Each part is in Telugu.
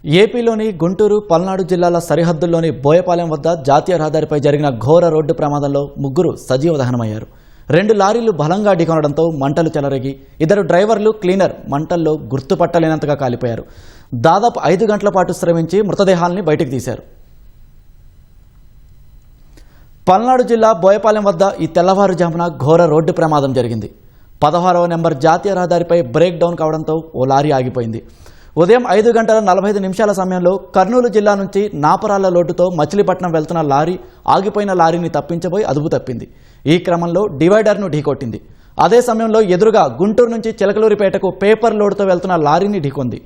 ఏపీలోని గుంటూరు, పల్నాడు జిల్లాల సరిహద్దుల్లోని బోయపాలెం వద్ద జాతీయ రహదారిపై జరిగిన ఘోర రోడ్డు ప్రమాదంలో ముగ్గురు సజీవ దహనమయ్యారు. 2 లారీలు బలంగా ఢీకొనడంతో మంటలు చెలరేగి 2 డ్రైవర్లు, క్లీనర్ మంటల్లో గుర్తుపట్టలేనంతగా కాలిపోయారు. దాదాపు 5 గంటల పాటు శ్రమించి మృతదేహాల్ని బయటకు తీశారు. పల్నాడు జిల్లా బోయపాలెం వద్ద ఈ తెల్లవారుజామున ఘోర రోడ్డు ప్రమాదం జరిగింది. 16వ నెంబర్ జాతీయ రహదారిపై బ్రేక్ డౌన్ కావడంతో ఓ లారీ ఆగిపోయింది. ఉదయం 5 గంటల 45 నిమిషాల సమయంలో కర్నూలు జిల్లా నుంచి నాపరాళ్ల లోటుతో మచిలీపట్నం వెళ్తున్న లారీ ఆగిపోయిన లారీని తప్పించబోయి అదుపు తప్పింది. ఈ క్రమంలో డివైడర్ను ఢీకొట్టింది. అదే సమయంలో ఎదురుగా గుంటూరు నుంచి చిలకలూరిపేటకు పేపర్ లోడుతో వెళ్తున్న లారీని ఢీకొంది.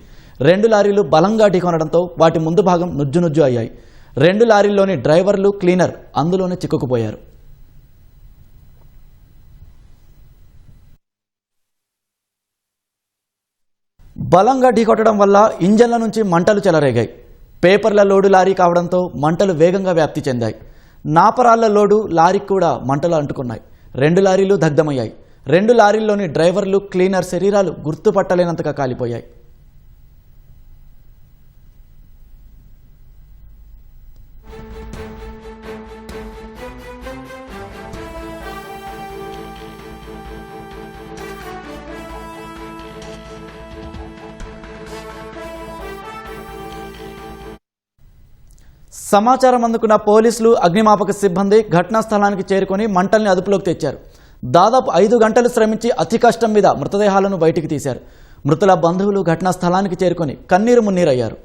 2 లారీలు బలంగా ఢీకొనడంతో వాటి ముందు భాగం నుజ్జు అయ్యాయి. 2 లారీల్లోని డ్రైవర్లు, క్లీనర్ అందులోనే చిక్కుకుపోయారు. బలంగా ఢీకొట్టడం వల్ల ఇంజన్ల నుంచి మంటలు చెలరేగాయి. పేపర్ల లోడు లారీ కావడంతో మంటలు వేగంగా వ్యాప్తి చెందాయి. నాపరాళ్ల లోడు లారీకి కూడా మంటలు అంటుకున్నాయి. 2 లారీలు దగ్ధమయ్యాయి. 2 లారీల్లోని డ్రైవర్లు, క్లీనర్ శరీరాలు గుర్తుపట్టలేనంతగా కాలిపోయాయి. సమాచారం అందుకున్న పోలీసులు, అగ్నిమాపక సిబ్బంది ఘటనా స్థలానికి చేరుకొని మంటల్ని అదుపులోకి తెచ్చారు. దాదాపు 5 గంటలు శ్రమించి అతి కష్టం మీద మృతదేహాలను బయటికి తీశారు. మృతుల బంధువులు ఘటనా స్థలానికి చేరుకొని కన్నీరు మున్నీరయ్యారు.